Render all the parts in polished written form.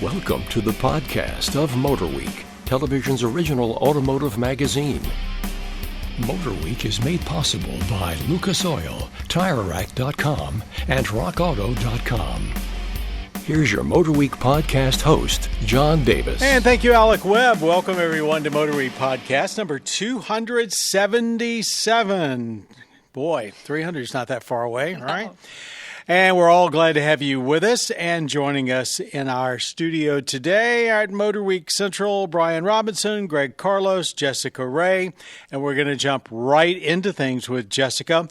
Welcome to the podcast of MotorWeek, television's original automotive magazine. MotorWeek is made possible by Lucas Oil, TireRack.com, and RockAuto.com. Here's your MotorWeek podcast host, John Davis. And thank you, Alec Webb. Welcome, everyone, to MotorWeek podcast number 277. Boy, 300 is not that far away, right? No. And we're all glad to have you with us. And joining us in our studio today at MotorWeek Central, Brian Robinson, Greg Carlos, Jessica Ray. And we're going to jump right into things with Jessica.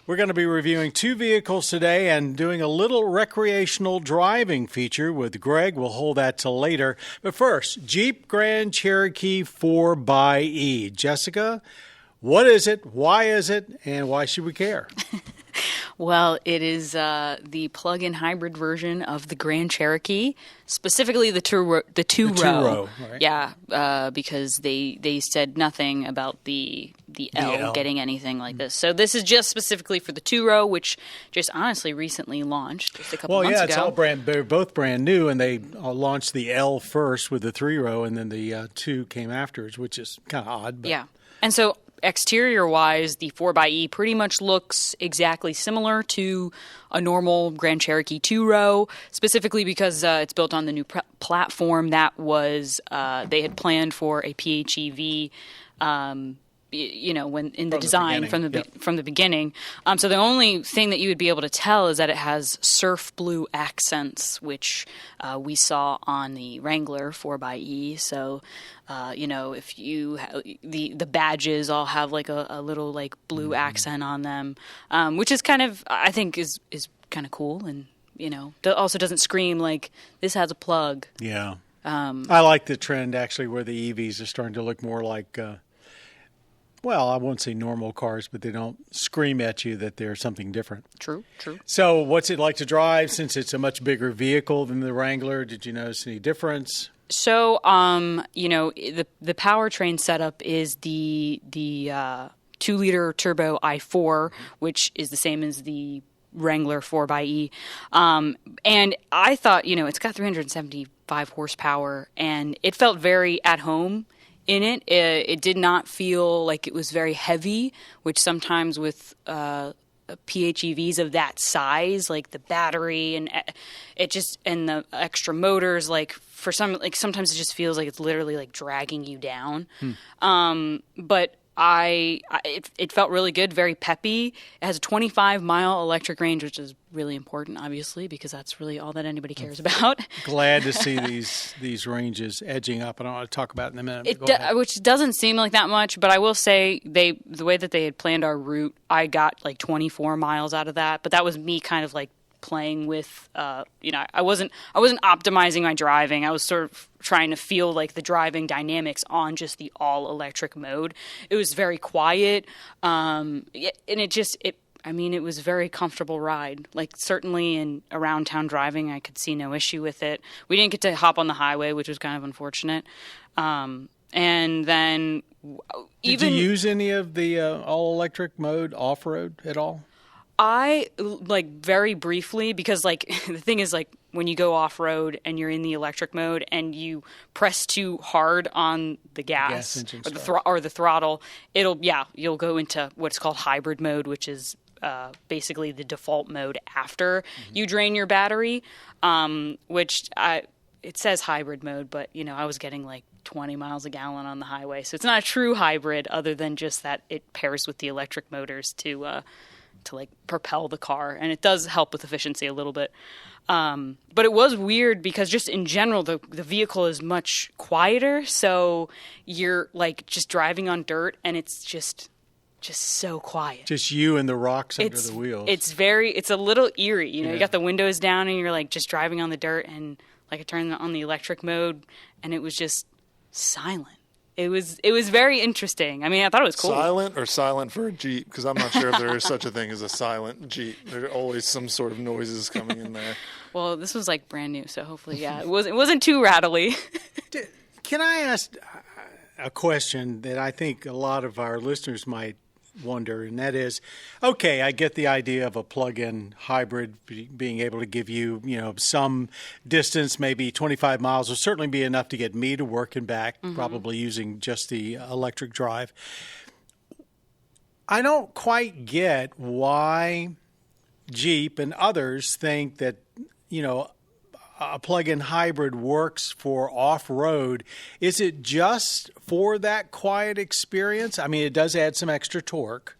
We're going to be reviewing two vehicles today and doing a little recreational driving feature with Greg. We'll hold that till later. But first, Jeep Grand Cherokee 4xe. Jessica, what is it? Why is it? And why should we care? Well, it is the plug-in hybrid version of the Grand Cherokee, specifically the two-row. Right? Yeah, because they said nothing about the L getting anything like this. So this is just specifically for the two-row, which just honestly recently launched just a couple months ago. Well, yeah, they're both brand new, and they launched the L first with the three-row, and then the two came afterwards, which is kind of odd. But. Yeah, and so exterior-wise, the 4xe pretty much looks exactly similar to a normal Grand Cherokee two-row, specifically because it's built on the new platform that was they had planned for a PHEV. When in the design from the beginning. So the only thing that you would be able to tell is that it has surf blue accents, which we saw on the Wrangler 4xe. So, if you the badges all have like a little like blue accent on them, which is kind of, I think is kind of cool, and also doesn't scream like this has a plug. Yeah, I like the trend actually where the EVs are starting to look more like. Well, I won't say normal cars, but they don't scream at you that they're something different. True. So what's it like to drive since it's a much bigger vehicle than the Wrangler? Did you notice any difference? So, the powertrain setup is the 2-liter turbo i4, which is the same as the Wrangler 4xe. And I thought, it's got 375 horsepower, and it felt very at home in it. It did not feel like it was very heavy, which sometimes with PHEVs of that size, like the battery and the extra motors, like for some, like sometimes it just feels like it's literally like dragging you down. But it felt really good, very peppy. It has a 25-mile electric range, which is really important, obviously, because that's really all that anybody cares about. Glad to see these ranges edging up, and I want to talk about it in a minute. Which doesn't seem like that much, but I will say the way that they had planned our route, I got like 24 miles out of that, but that was me kind of like playing with, I wasn't optimizing my driving. I was sort of trying to feel like the driving dynamics on just the all electric mode. It was very quiet. And it was a very comfortable ride. Like certainly in around town driving, I could see no issue with it. We didn't get to hop on the highway, which was kind of unfortunate. And then did you use any of the all electric mode off road at all? I very briefly, because the thing is when you go off road and you're in the electric mode and you press too hard on the gas or the throttle, you'll go into what's called hybrid mode, which is basically the default mode after you drain your battery. It says hybrid mode, but I was getting like 20 miles a gallon on the highway, so it's not a true hybrid, other than just that it pairs with the electric motors to propel the car, and it does help with efficiency a little bit. But it was weird because just in general, the vehicle is much quieter. So you're just driving on dirt, and it's just so quiet. Just you and the rocks under the wheels. It's a little eerie. You got the windows down, and you're just driving on the dirt, and I turned on the electric mode, and it was just silent. It was very interesting. I mean, I thought it was cool. Silent or silent for a Jeep? Because I'm not sure if there is such a thing as a silent Jeep. There are always some sort of noises coming in there. Well, this was brand new, so hopefully, it wasn't too rattly. Can I ask a question that I think a lot of our listeners might wonder, and that is, okay, I get the idea of a plug-in hybrid being able to give you, some distance, maybe 25 miles will certainly be enough to get me to work and back, probably using just the electric drive. I don't quite get why Jeep and others think that, a plug-in hybrid works for off-road. Is it just for that quiet experience? I mean, it does add some extra torque.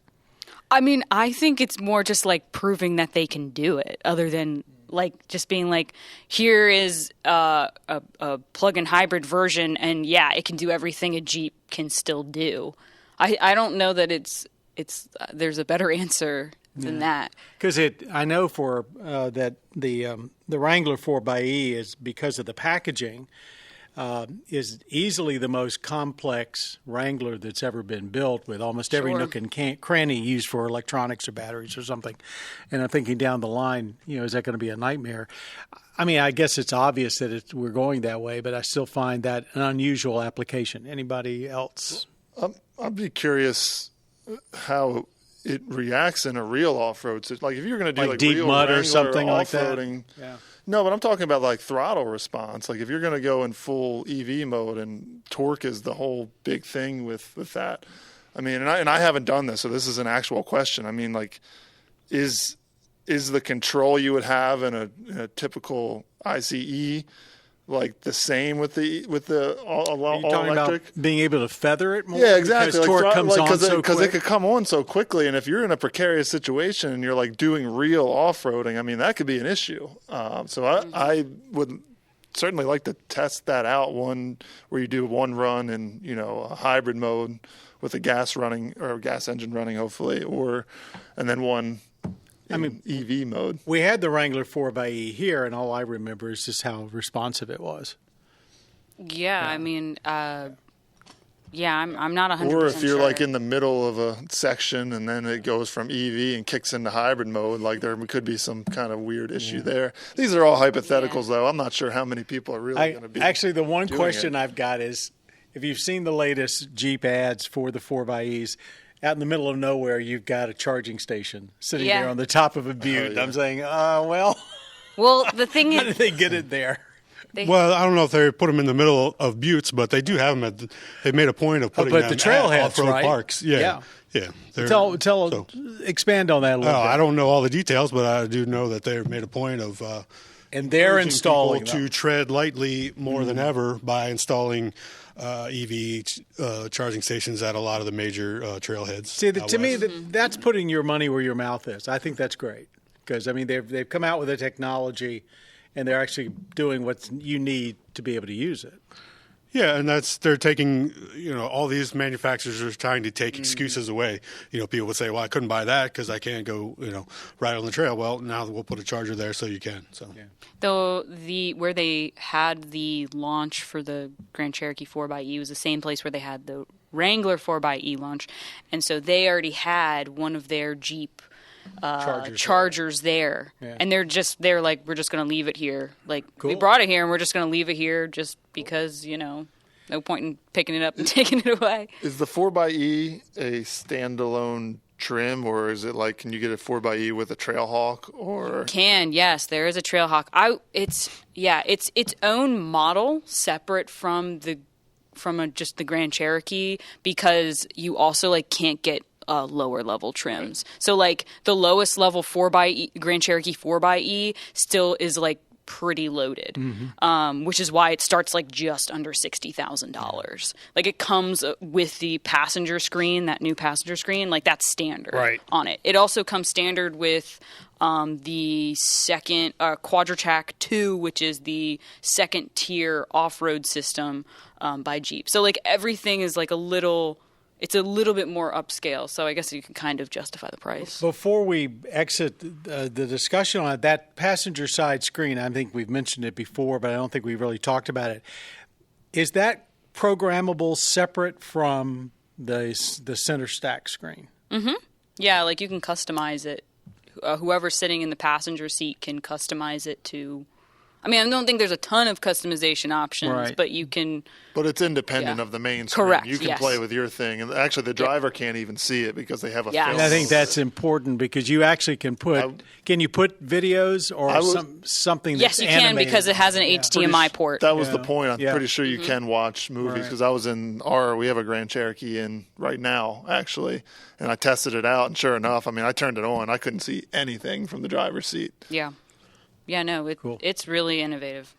I mean, I think it's more just like proving that they can do it, other than like just being like, here is a plug-in hybrid version, and yeah, it can do everything a Jeep can still do. I don't know that it's there's a better answer than that. Because I know for that the Wrangler 4xe is, because of the packaging, is easily the most complex Wrangler that's ever been built, with almost every nook and cranny used for electronics or batteries or something. And I'm thinking down the line, is that going to be a nightmare? I mean, I guess it's obvious that we're going that way, but I still find that an unusual application. Anybody else? I'd be curious how it reacts in a real off-road situation. Like if you're going to do like deep real mud Wrangler or something like that. Yeah. No, but I'm talking about like throttle response. Like if you're going to go in full EV mode, and torque is the whole big thing with that. I mean, and I haven't done this, so this is an actual question. I mean, like, is the control you would have in a typical ICE like the same with the all electric? About being able to feather it more? Yeah, exactly. Because torque comes on so quick. Because it could come on so quickly, and if you're in a precarious situation and you're like doing real off-roading, I mean, that could be an issue. So I would certainly like to test that out, one where you do one run in, a hybrid mode with a gas engine running, hopefully, and then one EV mode. We had the Wrangler 4xe here, and all I remember is just how responsive it was. Yeah. I mean, I'm not 100% Or if you're sure. like in the middle of a section and then it goes from EV and kicks into hybrid mode, like there could be some kind of weird issue there. These are all hypotheticals, though. I'm not sure how many people are really going to be. Actually, the one question I've got is, if you've seen the latest Jeep ads for the 4xes, out in the middle of nowhere, you've got a charging station sitting there on the top of a butte. I'm saying, well, the thing how is, did they get it there? Well, I don't know if they put them in the middle of buttes, but they do have them they made a point of putting them the trailheads, at off-road right? parks. Yeah. Expand on that a little bit. I don't know all the details, but I do know that they made a point of and they're urging installing people to tread lightly more than ever by installing EV charging stations at a lot of the major trailheads. See, to me, that's putting your money where your mouth is. I think that's great because, I mean, they've come out with a technology and they're actually doing what you need to be able to use it. Yeah, and they're taking, all these manufacturers are trying to take excuses away. People would say, well, I couldn't buy that because I can't go, ride on the trail. Well, now we'll put a charger there so you can. So, though where they had the launch for the Grand Cherokee 4xe was the same place where they had the Wrangler 4xe launch, and so they already had one of their Jeep chargers there. Yeah. And they're like, we're just going to leave it here. Like, we brought it here and we're just going to leave it here just because, no point in picking it up and taking it away. Is the 4xe a standalone trim, or is it like, can you get a 4xe with a Trailhawk? Or yes, there is a Trailhawk. It's its own model, separate from just the Grand Cherokee, because you also can't get lower level trims. Right. So the lowest level Grand Cherokee 4xe still is pretty loaded, which is why it starts just under $60,000. It comes with the passenger screen, that new passenger screen, that's standard on it. It also comes standard with the second Quadra-Track 2, which is the second tier off-road system by Jeep. So everything is it's a little bit more upscale, so I guess you can kind of justify the price. Before we exit the discussion on it, that passenger side screen, I think we've mentioned it before, but I don't think we've really talked about it. Is that programmable separate from the center stack screen? Mm-hmm. Yeah, you can customize it. Whoever's sitting in the passenger seat can customize it to I mean, I don't think there's a ton of customization options, Right. but you can. But it's independent Yeah. of the main screen. Correct, You can yes. play with your thing. And actually, the driver can't even see it because they have a Yeah. film. And I think that's important because you actually can put. Can you put videos or something? Yes, That's you can animated? because it has an HDMI port. That was Yeah. the point. I'm Yeah. pretty sure you can watch movies because I was in we have a Grand Cherokee in right now, actually. And I tested it out. And sure enough, I mean, I turned it on. I couldn't see anything from the driver's seat. Yeah. Yeah, no, it's really innovative.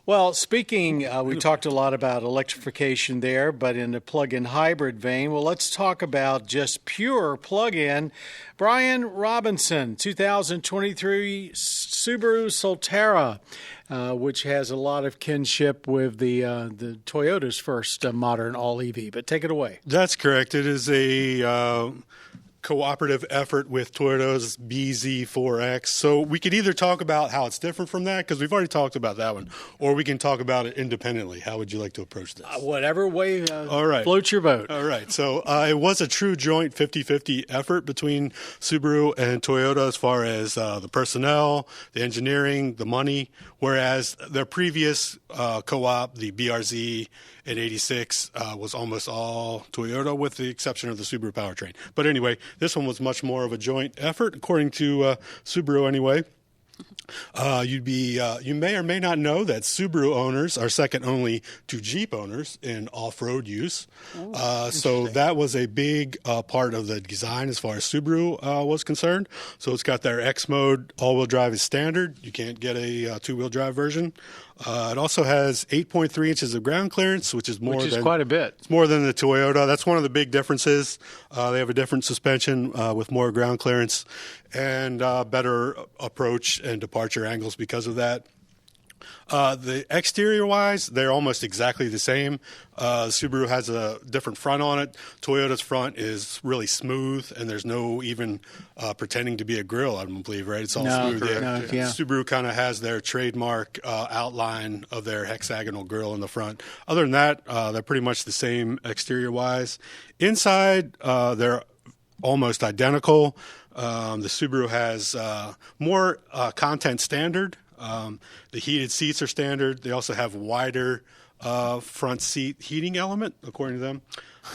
Well, speaking, we talked a lot about electrification there, but in the plug-in hybrid vein, well, let's talk about just pure plug-in. Brian Robinson, 2023 Subaru Solterra, which has a lot of kinship with the Toyota's first modern all-EV. But take it away. That's correct. It is a cooperative effort with Toyota's BZ4X. So we could either talk about how it's different from that, because we've already talked about that one, or we can talk about it independently. How would you like to approach this? Whatever way All right. floats your boat. All right. So it was a true joint 50-50 effort between Subaru and Toyota as far as the personnel, the engineering, the money, whereas their previous co-op, the BRZ in 86, was almost all Toyota with the exception of the Subaru powertrain. But anyway, this one was much more of a joint effort, according to Subaru anyway. You may or may not know that Subaru owners are second only to Jeep owners in off-road use. So that was a big part of the design as far as Subaru was concerned. So it's got their X mode, all-wheel drive is standard. You can't get a two-wheel drive version. It also has 8.3 inches of ground clearance, which is Quite a bit. It's more than the Toyota. That's one of the big differences. They have a different suspension with more ground clearance and better approach and departure angles because of that. The exterior-wise, they're almost exactly the same. Subaru has a different front on it. Toyota's front is really smooth, and there's no even pretending to be a grille, I don't believe, right? It's all smooth. Yeah. Subaru kind of has their trademark outline of their hexagonal grille in the front. Other than that, they're pretty much the same exterior-wise. Inside, they're almost identical. The Subaru has more content standard. The heated seats are standard. They also have wider front seat heating element, according to them.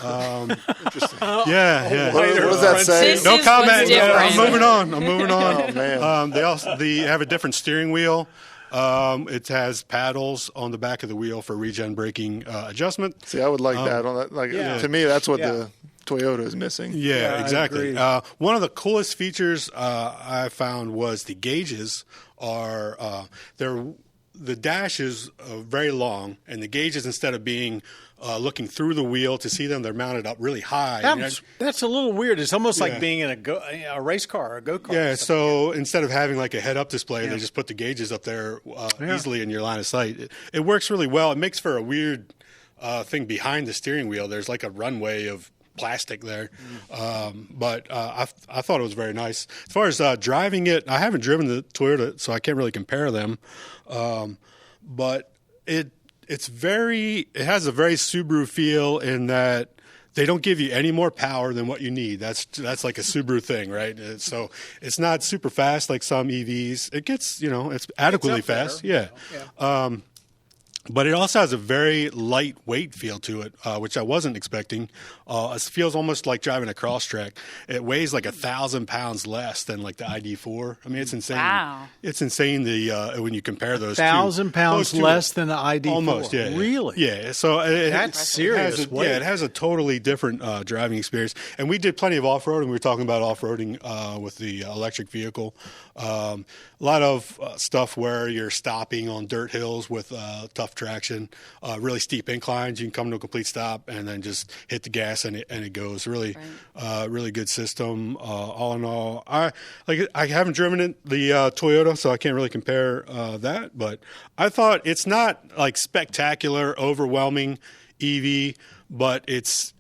Interesting. Yeah. What does that say? This No is comment. what's I'm different. moving on. Oh, man. They have a different steering wheel. It has paddles on the back of the wheel for regen braking adjustment. See, I would like that. On that. To me, that's what the Toyota is missing. Yeah, I exactly. agree. One of the coolest features I found was the gauges are the dash is very long, and the gauges, instead of being looking through the wheel to see them, they're mounted up really high. That's a little weird. It's almost like Yeah. being in a race car or a go-kart. Yeah, so instead of having like a head-up display, they just put the gauges up there easily in your line of sight. It works really well. It makes for a weird thing behind the steering wheel. There's like a runway of plastic there, but I thought it was very nice. As far as driving it, I haven't driven the Toyota, so I can't really compare them. But it has a very Subaru feel in that they don't give you any more power than what you need. That's like a Subaru thing, right? So it's not super fast like some EVs. It gets, it's adequately It's up there, fast. Yeah. But it also has a very lightweight feel to it, which I wasn't expecting. It feels almost like driving a cross-track. It weighs like 1,000 pounds less than like the ID4. I mean, it's insane. Wow. It's insane when you compare those 1,000 pounds Close to less it. than the ID4. Almost, yeah. Really? Yeah. So That's serious weight. it has a totally different driving experience. And we did plenty of off-roading. We were talking about off-roading with the electric vehicle. A lot of stuff where you're stopping on dirt hills with tough traction, really steep inclines. You can come to a complete stop and then just hit the gas and it goes. Really, really good system. All in all, I haven't driven the Toyota, so I can't really compare that. But I thought it's not like spectacular, overwhelming EV, but it's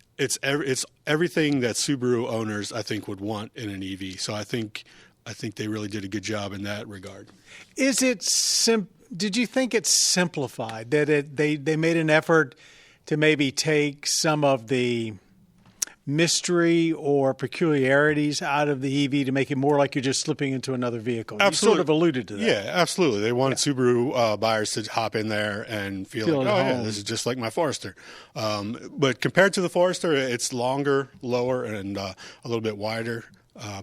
everything that Subaru owners I think would want in an EV. So I think they really did a good job in that regard. Is it did you think it's simplified, that they made an effort to maybe take some of the mystery or peculiarities out of the EV to make it more like you're just slipping into another vehicle? Absolutely. You sort of alluded to that. Yeah, absolutely. They wanted Subaru buyers to hop in there and feel like, at oh, yeah, home. this is just like my Forester. But compared to the Forester, it's longer, lower, and a little bit wider.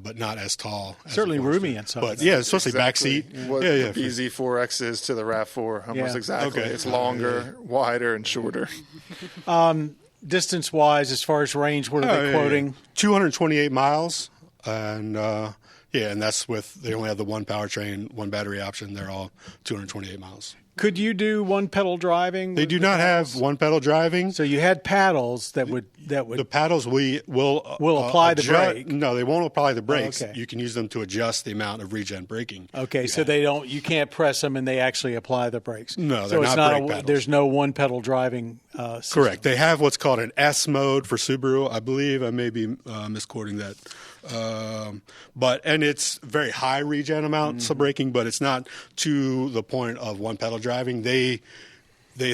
But not as tall. As Certainly the Forester. roomy and stuff. But yeah, especially Exactly backseat. what Yeah. the BZ4X is to the RAV4. Almost Yeah. exactly. Okay. It's longer, wider, and shorter. Distance-wise, as far as range, what are they quoting? 228 miles. And and that's with, they only have the one powertrain, one battery option. They're all 228 miles. Could you do one-pedal driving? They with do the not paddles? have one pedal driving. So you had paddles that would The paddles will apply the adjust- brake. No, they won't apply the brakes. okay. You can use them to adjust the amount of regen braking. Okay, so you can't press them and they actually apply the brakes. No, so they're it's not brake pedals. There's no one-pedal driving system. Correct. They have what's called an S mode for Subaru. I believe I may be misquoting that. And it's very high regen amounts of braking, but it's not to the point of one pedal driving. They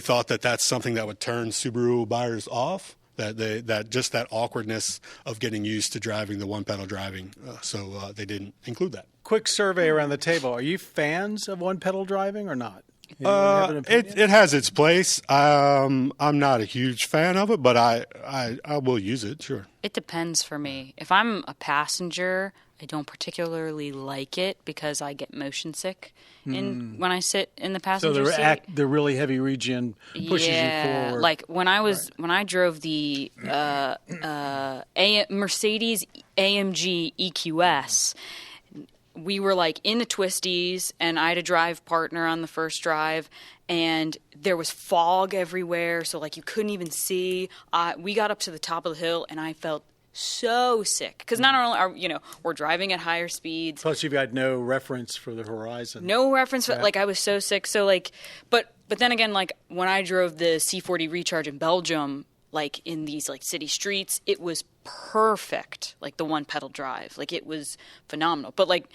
thought that that's something that would turn Subaru buyers off. That just that awkwardness of getting used to driving the one pedal driving. So they didn't include that. Quick survey around the table. Are you fans of one-pedal driving or not? Anyone have an opinion? It has its place. I'm not a huge fan of it, but I will use it. Sure. It depends for me. If I'm a passenger, I don't particularly like it because I get motion sick when I sit in the So passenger seat. the really heavy regen pushes you forward. Like when I drove the Mercedes AMG EQS, we were like in the twisties, and I had a drive partner on the first drive, and there was fog everywhere, so like you couldn't even see. We got up to the top of the hill, and I felt so sick because not only we're driving at higher speeds. Plus, you've got no reference for the horizon. No reference, like I was so sick. So like, but then again, like when I drove the C40 Recharge in Belgium, like in these like city streets, it was perfect. Like the one pedal drive, like it was phenomenal. But like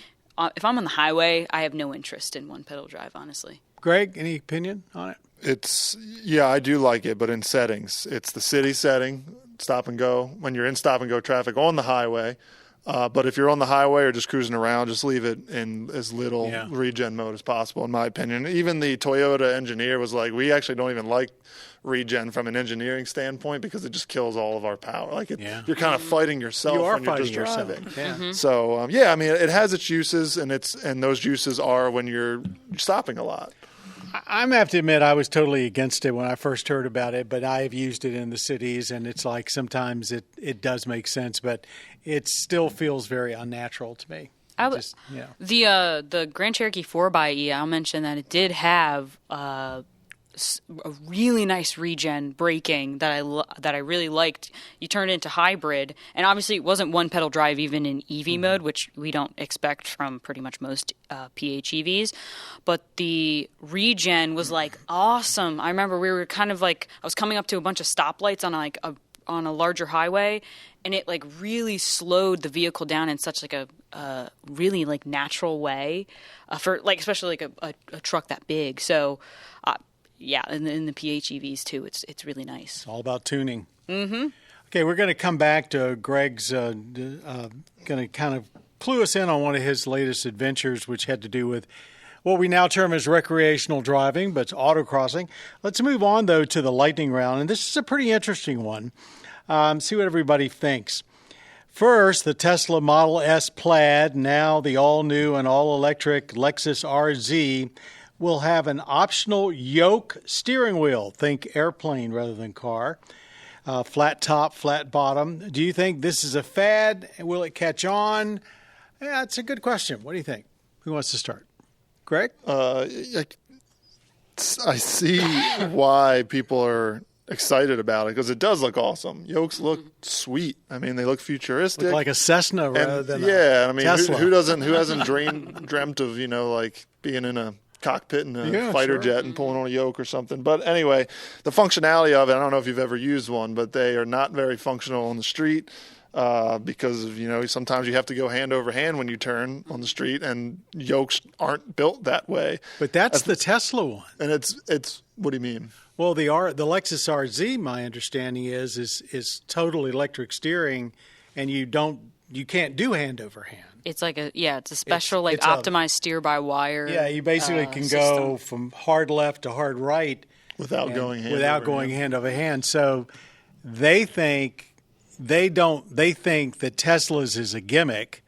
if I'm on the highway, I have no interest in one pedal drive, honestly. Greg, any opinion on it? I do like it, but in settings. It's the city setting, stop and go, when you're in stop and go traffic on the highway. But if you're on the highway or just cruising around, just leave it in as little regen mode as possible, in my opinion. Even the Toyota engineer was like, we actually don't even like regen from an engineering standpoint because it just kills all of our power. Like you're kind of fighting yourself when you're just driving. Yeah. Mm-hmm. So I mean, it has its uses, and those uses are when you're stopping a lot. I'm going to have to admit I was totally against it when I first heard about it, but I have used it in the cities, and it's like sometimes it does make sense, but it still feels very unnatural to me. The Grand Cherokee 4xe, I'll mention that it did have a really nice regen braking that I really liked. You turned it into hybrid, and obviously it wasn't one pedal drive even in EV mode, which we don't expect from pretty much most PHEVs. But the regen was like awesome. I remember we were kind of like I was coming up to a bunch of stoplights on a larger highway, and it like really slowed the vehicle down in such like a really like natural way for like especially like a truck that big. So. Yeah, and in the PHEVs too, it's really nice. It's all about tuning. Mm-hmm. Okay, we're going to come back to Greg's going to kind of clue us in on one of his latest adventures, which had to do with what we now term as recreational driving, but it's autocrossing. Let's move on, though, to the lightning round, and this is a pretty interesting one. See what everybody thinks. First, the Tesla Model S Plaid, now the all-new and all-electric Lexus RZ, will have an optional yoke steering wheel. Think airplane rather than car. Flat top, flat bottom. Do you think this is a fad? Will it catch on? Yeah, that's a good question. What do you think? Who wants to start? Greg? I see why people are excited about it because it does look awesome. Yokes look sweet. I mean, they look futuristic. Look like a Cessna rather than I mean, Tesla. who hasn't dreamt of like being in a cockpit in a fighter jet and pulling on a yoke or something. But anyway, the functionality of it, I don't know if you've ever used one, but they are not very functional on the street. because sometimes you have to go hand over hand when you turn on the street, and yokes aren't built that way. But that's the Tesla one. And it's what do you mean? Well, the Lexus RZ, my understanding is total electric steering, and you can't do hand over hand. It's like it's a special it's optimized steer by wire. Yeah, you basically can system. go from hard left to hard right Without going hand over hand. So they think that Tesla's is a gimmick,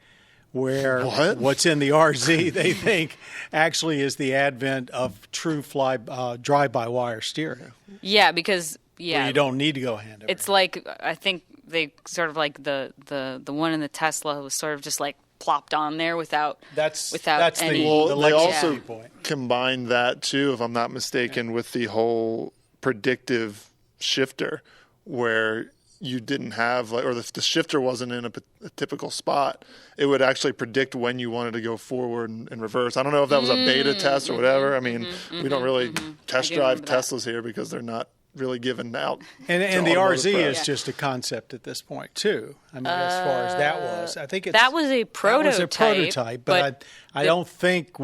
where what's in the RZ they think actually is the advent of true drive-by-wire steering. Yeah, because where you don't need to go hand over. It's like, I think they sort of like the one in the Tesla was sort of just like plopped on there without any. Well, they also combined that too, if I'm not mistaken, with the whole predictive shifter, where you didn't have or the shifter wasn't in a typical spot. It would actually predict when you wanted to go forward and reverse. I don't know if that was a beta test or whatever. I mean, we don't really test drive Teslas here because they're not really given out. And the RZ is just a concept at this point too. I mean, as far as that was, I think that was a prototype. But I don't think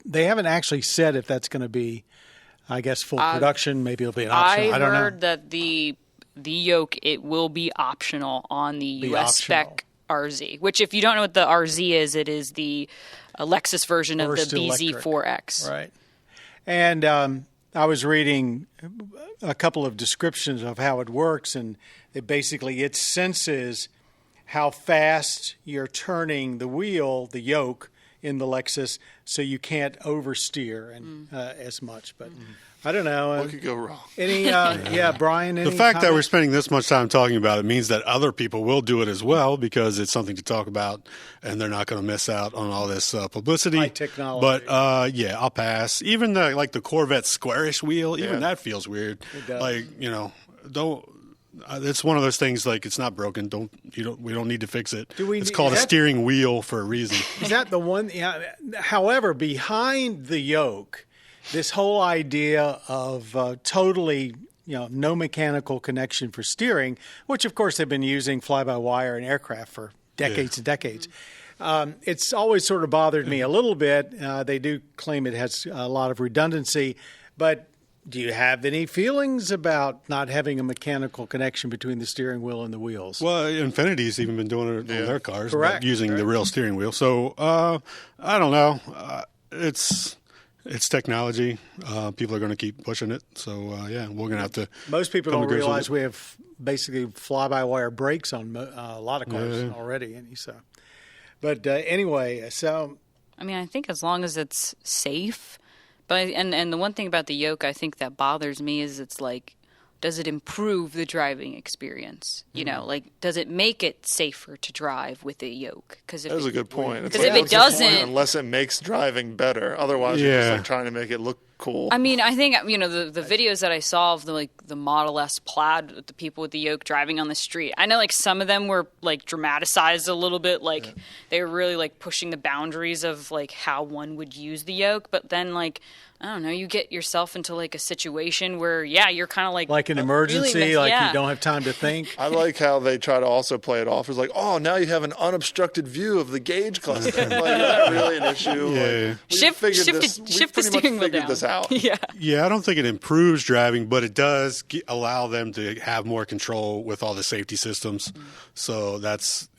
they haven't actually said if that's going to be, I guess, full production. Maybe it'll be an option. I don't know. I heard that the yoke, it will be optional on the US spec RZ. Which, if you don't know what the RZ is, it is the Lexus version of the BZ4X. Right. And I was reading a couple of descriptions of how it works, and it senses how fast you're turning the wheel, the yoke, in the Lexus, so you can't oversteer as much. But I don't know. What could go wrong? Brian, the fact that we're spending this much time talking about it means that other people will do it as well, because it's something to talk about, and they're not going to miss out on all this publicity. High technology. But I'll pass. Even the Corvette squarish wheel, even that feels weird. It does. Don't. It's one of those things, like, it's not broken. We don't need to fix it. It's called a steering wheel for a reason. Is that the one? Yeah. However, behind the yoke, this whole idea of totally, no mechanical connection for steering, which of course they've been using fly-by-wire in aircraft for decades and decades. It's always sort of bothered me a little bit. They do claim it has a lot of redundancy, but do you have any feelings about not having a mechanical connection between the steering wheel and the wheels? Well, Infinity's even been doing it on their cars, using the real steering wheel. So I don't know. It's technology. People are going to keep pushing it. So we're going to have to. Most people don't realize we have basically fly-by-wire brakes on a lot of cars already. But anyway, so I mean, I think as long as it's safe. But and the one thing about the yoke, I think that bothers me is it's like, does it improve the driving experience? Does it make it safer to drive with a yoke? That's a good point. Because if it doesn't, unless it makes driving better, otherwise you're just like trying to make it look cool. I mean, I think the videos that I saw of the Model S Plaid with the people with the yoke driving on the street. I know some of them were dramatized a little bit, they were really pushing the boundaries of how one would use the yoke, but then I don't know, you get yourself into a situation where you're kind of like an emergency, really you don't have time to think. I like how they try to also play it off as now you have an unobstructed view of the gauge cluster. Is that really an issue? Shift the steering wheel down. This out. I don't think it improves driving, but it does allow them to have more control with all the safety systems. So that's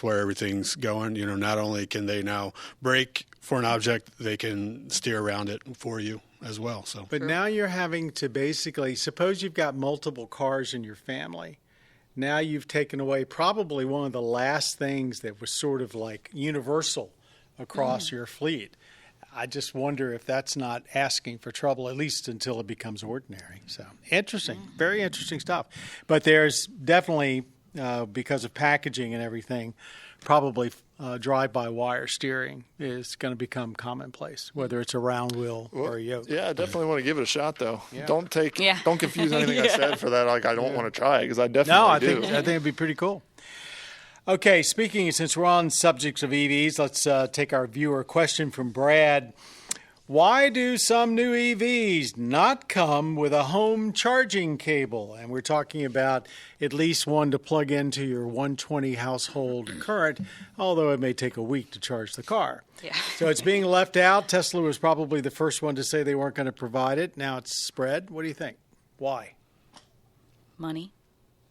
where everything's going. Not only can they now brake for an object, they can steer around it for you as well. So, but now you're having to basically, suppose you've got multiple cars in your family. Now you've taken away probably one of the last things that was sort of universal across your fleet. I just wonder if that's not asking for trouble, at least until it becomes ordinary. So interesting, very interesting stuff. But there's definitely, because of packaging and everything, probably drive-by-wire steering is going to become commonplace, whether it's a round wheel or a yoke. Yeah, I definitely want to give it a shot, though. Yeah. Don't confuse anything I said for that. I don't want to try it, because I definitely do. I think it'd be pretty cool. Okay, since we're on subjects of EVs, let's take our viewer question from Brad. Why do some new EVs not come with a home charging cable? And we're talking about at least one to plug into your 120 household current, although it may take a week to charge the car. Yeah. So it's being left out. Tesla was probably the first one to say they weren't going to provide it. Now it's spread. What do you think? Why? Money.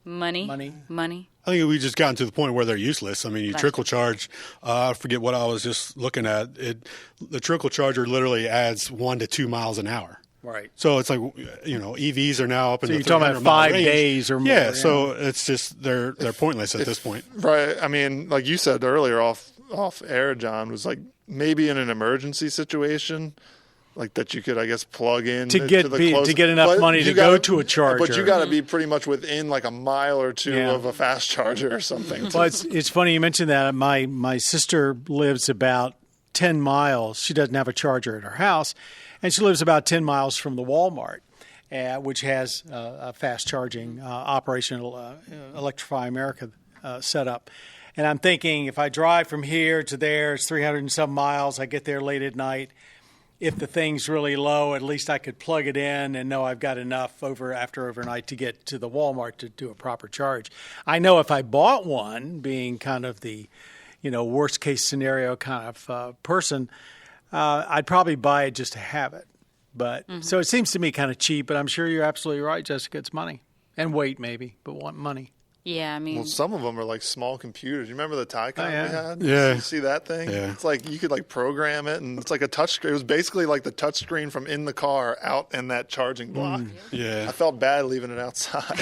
I think we just gotten to the point where they're useless. I mean, you trickle charge. I forget what I was just looking at. The trickle charger literally adds 1 to 2 miles an hour. Right. So it's like, EVs are now up in So the you're talking about 5 days or more. Yeah. So it's just they're pointless at this point. Right. I mean, like you said earlier off air, John, was like maybe in an emergency situation. Like that you could, I guess, plug in to get enough money to go to a charger. But you got to be pretty much within like a mile or two of a fast charger or something. Well, it's funny you mentioned that. My sister lives about 10 miles. She doesn't have a charger at her house, and she lives about 10 miles from the Walmart, which has a fast charging operation, Electrify America setup. And I'm thinking if I drive from here to there, it's 300 and some miles. I get there late at night. If the thing's really low, at least I could plug it in and know I've got enough after overnight to get to the Walmart to do a proper charge. I know if I bought one, being kind of the, worst case scenario kind of person, I'd probably buy it just to have it. But so it seems to me kind of cheap, but I'm sure you're absolutely right, Jessica. It's money and weight maybe, but want money. Yeah, I mean... Well, some of them are like small computers. You remember the Taycan we had? Yeah. You see that thing? Yeah. It's like you could like program it, and it's like a touch screen. It was basically like the touch screen from in the car out in that charging block. Yeah. I felt bad leaving it outside.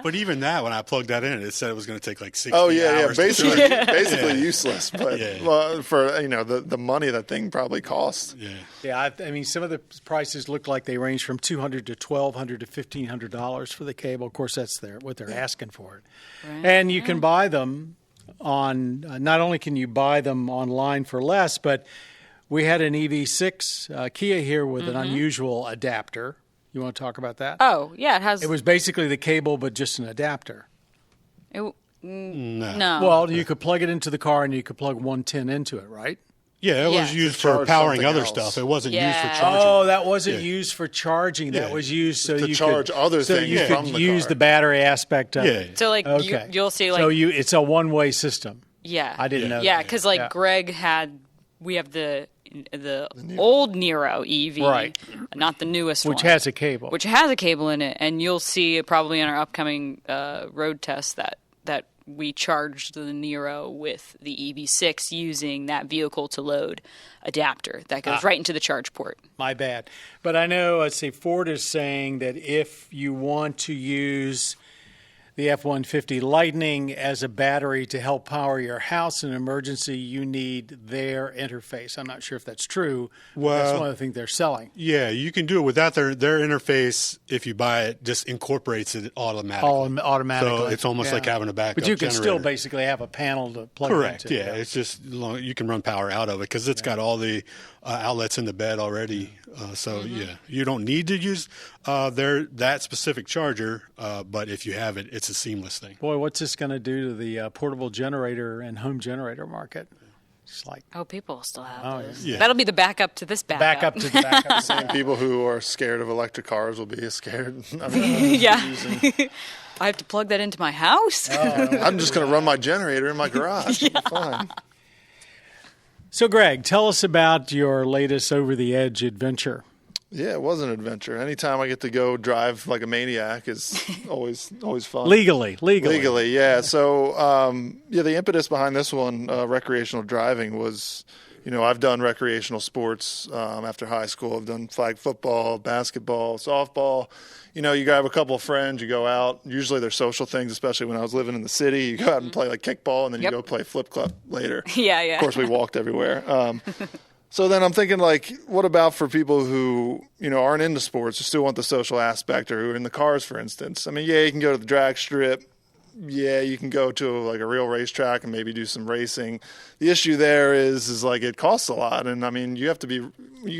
But even that, when I plugged that in, it said it was going to take like 60 Yeah. hours. Basically useless. But for the money that thing probably cost. Yeah. Yeah, I mean, some of the prices look like they range from $200 to $1,200 to $1,500 for the cable. Of course, that's what they're asking for it. Right. And you can buy them on. Not only can you buy them online for less, but we had an EV6 Kia here with an unusual adapter. You want to talk about that? Oh, yeah, it has... It was basically the cable, but just an adapter. No. Well, you could plug it into the car, and you could plug 110 into it, right? Yeah, it was used for powering other stuff. It wasn't used for charging. Oh, that wasn't used for charging. That was used so to you charge could, other so things you from could the use car. the battery aspect of it. So, like, Okay. you'll see, like... So it's a one-way system. Yeah. I didn't know Yeah, that. because, like, Greg we have the old Nero EV, Right. not the newest one. Which has a cable. Which has a cable in it, and you'll see probably in our upcoming road test that we charged the Nero with the EV6 using that vehicle to load adapter that goes right into the charge port. My bad. But I know, let's see, Ford is saying that if you want to use the F-150 Lightning as a battery to help power your house in an emergency, you need their interface. I'm not sure if that's true. Well, that's one of the things they're selling. Yeah, you can do it without their interface. If you buy it, just incorporates it automatically. Automatically. So it's almost like having a backup But you can generator. still basically have a panel to plug Correct. into. Yeah, it's just you can run power out of it because it's got all the outlets in the bed already. You don't need to use that specific charger, but if you have it, it's a seamless thing. Boy, what's this going to do to the portable generator and home generator market? It's like people still have those. Yeah. That'll be the backup to this backup. Backup to the backup. Same people who are scared of electric cars will be scared. Yeah. I have to plug that into my house? I'm just going to run my generator in my garage. It'll be fine. So, Greg, tell us about your latest over-the-edge adventure. Yeah, it was an adventure. Anytime I get to go drive like a maniac is always fun. Legally, yeah. So, the impetus behind this one, recreational driving, was, I've done recreational sports after high school. I've done flag football, basketball, softball. You grab a couple of friends, you go out. Usually they're social things, especially when I was living in the city. You go out and play like kickball, and then you go play flip club later. Yeah. Of course, we walked everywhere. So then I'm thinking, like, what about for people who, aren't into sports, just still want the social aspect, or who are in the cars, for instance? I mean, yeah, you can go to the drag strip. Yeah, you can go to like a real racetrack and maybe do some racing. The issue there is like it costs a lot. And I mean, you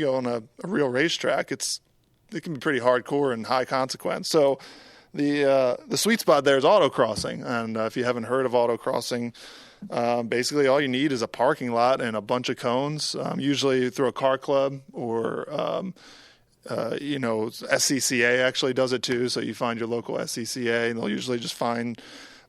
go on a real racetrack, it can be pretty hardcore and high consequence. So The sweet spot there is autocrossing, and if you haven't heard of autocrossing, basically all you need is a parking lot and a bunch of cones, usually through a car club or SCCA actually does it too. So you find your local SCCA, and they'll usually just find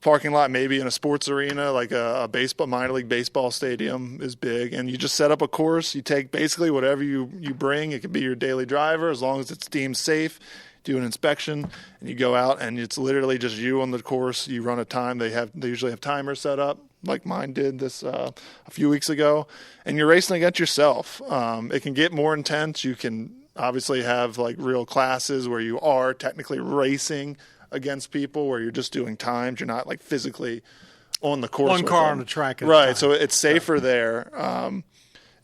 parking lot, maybe in a sports arena, like a baseball, minor league baseball stadium is big. And you just set up a course. You take basically whatever you bring. It could be your daily driver, as long as it's deemed safe. Do an inspection, and you go out, and it's literally just you on the course. You run a time. They usually have timers set up, like mine did this a few weeks ago, and you're racing against yourself. It can get more intense. You can obviously have like real classes where you are technically racing against people, where you're just doing times. You're not like physically on the course. One car on the track. Right. So it's safer there.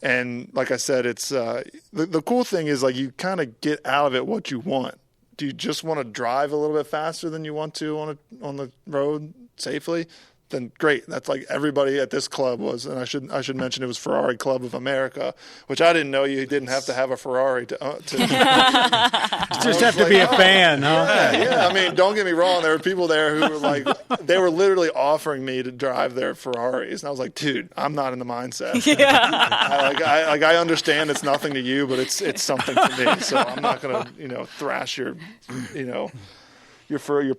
And like I said, it's the cool thing is like you kind of get out of it what you want. Do you just want to drive a little bit faster than you want to on the road safely? Then great. That's like everybody at this club was, and I should mention it was Ferrari Club of America, which I didn't know you didn't have to have a Ferrari to just have to be a fan, huh? Yeah. I mean, don't get me wrong. There were people there who were like, they were literally offering me to drive their Ferraris, and I was like, dude, I'm not in the mindset. I understand it's nothing to you, but it's something to me. So I'm not gonna thrash your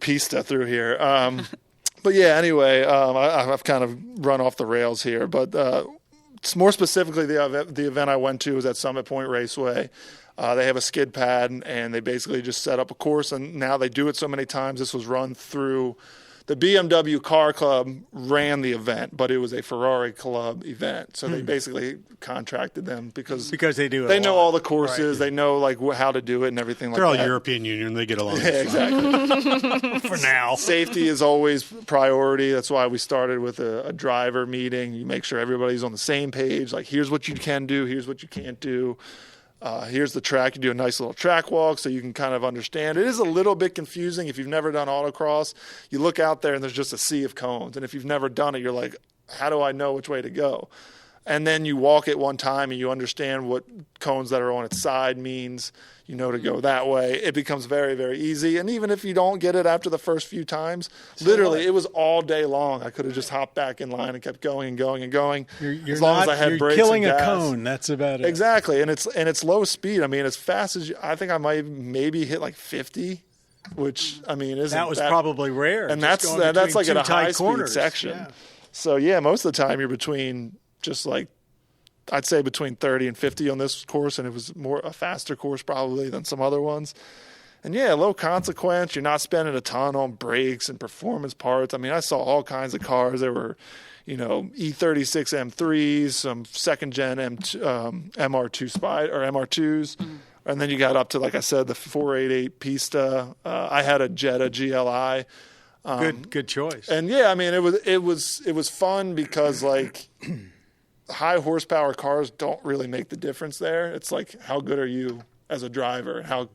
pista through here. But yeah, anyway, I've kind of run off the rails here. But more specifically, the event I went to was at Summit Point Raceway. They have a skid pad, and they basically just set up a course. And now they do it so many times. This was run through the BMW Car Club ran the event, but it was a Ferrari Club event. So they basically contracted them because they do it. They know all the courses. Right. They know like how to do it and everything like that. They're all European Union. They get along. Yeah, exactly. For now. Safety is always priority. That's why we started with a driver meeting. You make sure everybody's on the same page. Like, here's what you can do. Here's what you can't do. Here's the track. You do a nice little track walk so you can kind of understand. It is a little bit confusing if you've never done autocross. You look out there and there's just a sea of cones. And if you've never done it, you're like, how do I know which way to go? And then you walk it one time and you understand what cones that are on its side means, to go that way. It becomes very, very easy. And even if you don't get it after the first few times, literally it was all day long. I could have just hopped back in line and kept going and going and going. As long as I had brakes killing and gas. A cone. That's about it. Exactly. And it's low speed. I mean, as fast as I think I might maybe hit like 50, which I mean isn't that was probably rare. And that's like at a high speed section. Yeah. So yeah, most of the time you're between just like, I'd say between 30 and 50 on this course, and it was more a faster course probably than some other ones. And yeah, low consequence. You're not spending a ton on brakes and performance parts. I mean, I saw all kinds of cars. There were, E36 M3s, some second gen MR2 Spider or MR2s, and then you got up to, like I said, the 488 Pista. I had a Jetta GLI. Good choice. And yeah, I mean, it was fun because like. High horsepower cars don't really make the difference there. It's like, how good are you as a driver? How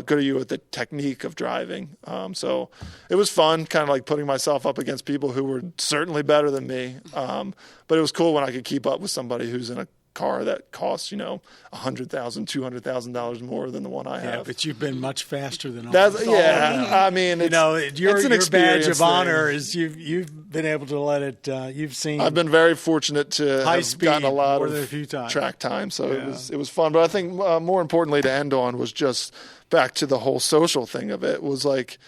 good are you at the technique of driving? So it was fun, kind of like putting myself up against people who were certainly better than me. But it was cool when I could keep up with somebody who's in a car that costs, $100,000, $200,000 more than the one I have. Yeah, but you've been much faster than all. I mean, your badge of honor is you've been able to let it. You've seen. I've been very fortunate to have gotten a lot of track time, so it was fun. But I think more importantly to end on was just back to the whole social thing of it was like.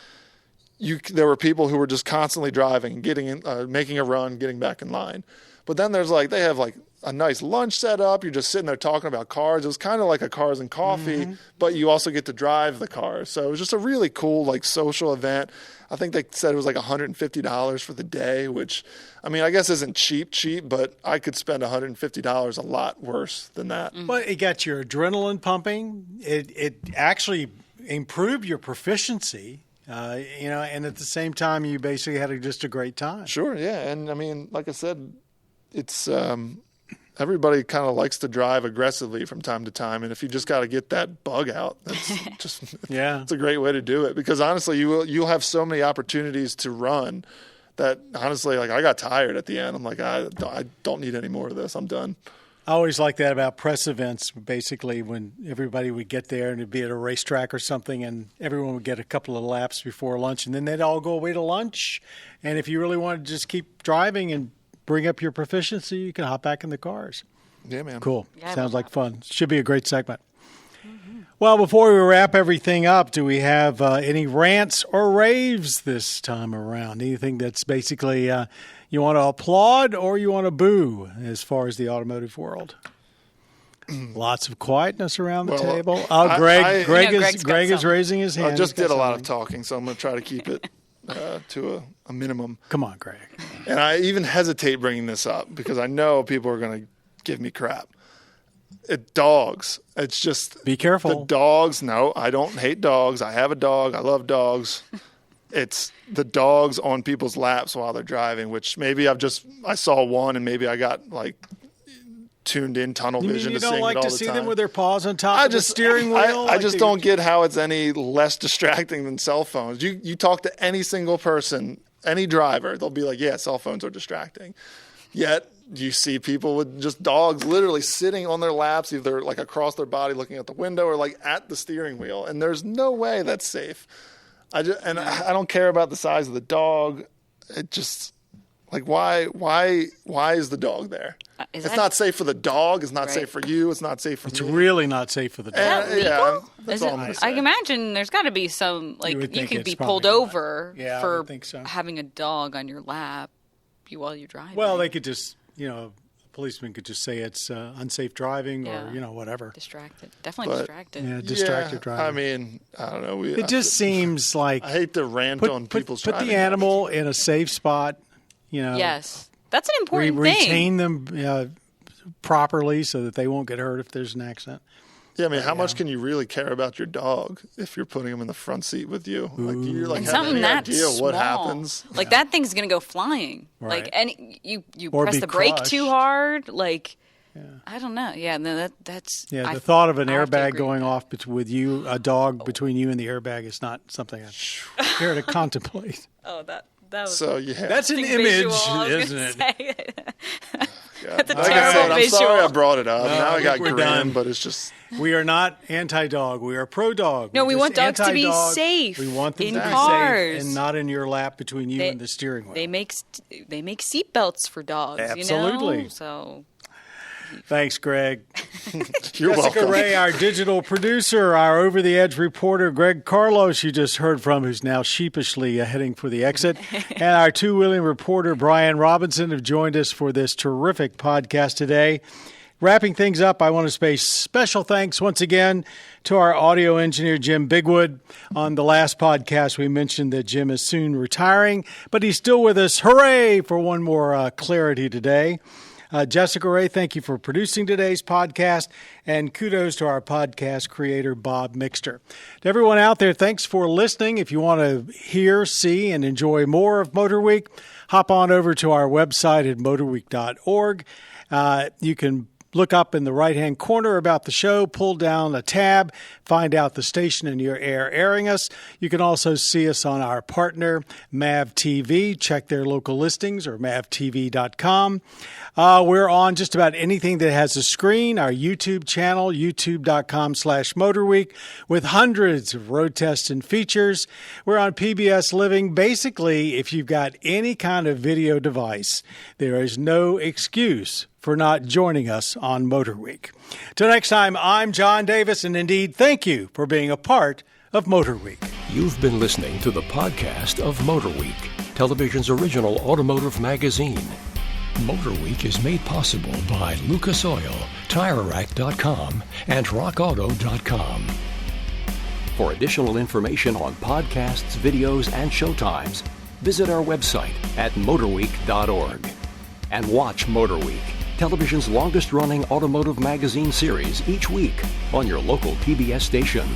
There were people who were just constantly driving, getting in, making a run, getting back in line. But then there's they have a nice lunch set up. You're just sitting there talking about cars. It was kind of like a cars and coffee, but you also get to drive the cars. So it was just a really cool social event. I think they said it was $150 for the day, which I mean I guess isn't cheap, but I could spend $150 a lot worse than that. Well, it got your adrenaline pumping. It actually improved your proficiency. And at the same time, you basically had just a great time. Sure, yeah. And I mean, like I said, it's everybody kind of likes to drive aggressively from time to time. And if you just got to get that bug out, that's just it's a great way to do it. Because honestly, you'll have so many opportunities to run that honestly, I got tired at the end. I'm like, I don't need any more of this. I'm done. I always like that about press events, basically, when everybody would get there and it'd be at a racetrack or something, and everyone would get a couple of laps before lunch, and then they'd all go away to lunch. And if you really wanted to just keep driving and bring up your proficiency, you can hop back in the cars. Yeah, man. Cool. Yeah, Sounds like fun. Should be a great segment. Mm-hmm. Well, before we wrap everything up, do we have any rants or raves this time around? Anything that's basically you want to applaud or you want to boo as far as the automotive world? Lots of quietness around the table. Oh, Greg is raising his hand. I just did a lot of talking, so I'm going to try to keep it to a minimum. Come on, Greg. And I even hesitate bringing this up because I know people are going to give me crap. Dogs. It's just be careful. The dogs. No, I don't hate dogs. I have a dog. I love dogs. It's the dogs on people's laps while they're driving, which maybe I saw one and maybe I got like tuned in tunnel vision to seeing it all the time. You don't like to see them with their paws on top of the steering wheel? I just don't get how it's any less distracting than cell phones. You talk to any single person, any driver, they'll be like, yeah, cell phones are distracting. Yet you see people with just dogs literally sitting on their laps, either like across their body looking out the window or like at the steering wheel. And there's no way that's safe. I don't care about the size of the dog. It just like why is the dog there? It's not safe for the dog. It's not safe for you. It's not safe for me. It's really not safe for the dog. Yeah, that's all I'm gonna say. I imagine there's got to be some you could be pulled over for having a dog on your lap while you're driving. Well, they could just a policeman could just say it's unsafe driving or whatever. Distracted, definitely distracted. Yeah, distracted driving. I mean, I don't know. It just seems like I hate to rant on people's driving. Put the animal in a safe spot. Yes, that's an important thing. Retain them properly so that they won't get hurt if there's an accident. Yeah, I mean, how much can you really care about your dog if you're putting him in the front seat with you? Like, you're like having any idea what happens? Like that thing's gonna go flying. Right. Like you press the brake too hard. Like I don't know. Yeah, no, that's. Yeah, the thought of an airbag going off with you, a dog between you and the airbag, is not something I care to contemplate. Oh, that was. So yeah, that's an image, isn't it? That's a like terrible I'm visual. sorry I brought it up. Now I got we're grim, done. but it's just. We are not anti-dog. We are pro-dog. No, We're we just want dogs to be anti-dog. safe. We want them in to be cars. safe and not in your lap between you and the steering wheel. They make seat belts for dogs. Absolutely. You know? So. Thanks, Greg. You're Jessica welcome. Ray, our digital producer, our over-the-edge reporter, Greg Carlos, you just heard from, who's now sheepishly heading for the exit, and our two-wheeling reporter, Brian Robinson, have joined us for this terrific podcast today. Wrapping things up, I want to say special thanks once again to our audio engineer, Jim Bigwood. On the last podcast, we mentioned that Jim is soon retiring, but he's still with us. Hooray for one more clarity today. Jessica Ray, thank you for producing today's podcast, and kudos to our podcast creator, Bob Mixter. To everyone out there, thanks for listening. If you want to hear, see, and enjoy more of MotorWeek, hop on over to our website at motorweek.org. You can look up in the right-hand corner about the show, pull down a tab, find out the station in your area airing us. You can also see us on our partner, MAV TV. Check their local listings or mavtv.com. We're on just about anything that has a screen, our YouTube channel, youtube.com/MotorWeek, with hundreds of road tests and features. We're on PBS Living. Basically, if you've got any kind of video device, there is no excuse for not joining us on MotorWeek. Till next time, I'm John Davis, and indeed, thank you for being a part of MotorWeek. You've been listening to the podcast of MotorWeek, television's original automotive magazine. MotorWeek is made possible by Lucas Oil, TireRack.com, and RockAuto.com. For additional information on podcasts, videos, and showtimes, visit our website at MotorWeek.org. And watch MotorWeek, television's longest-running automotive magazine series, each week on your local PBS station.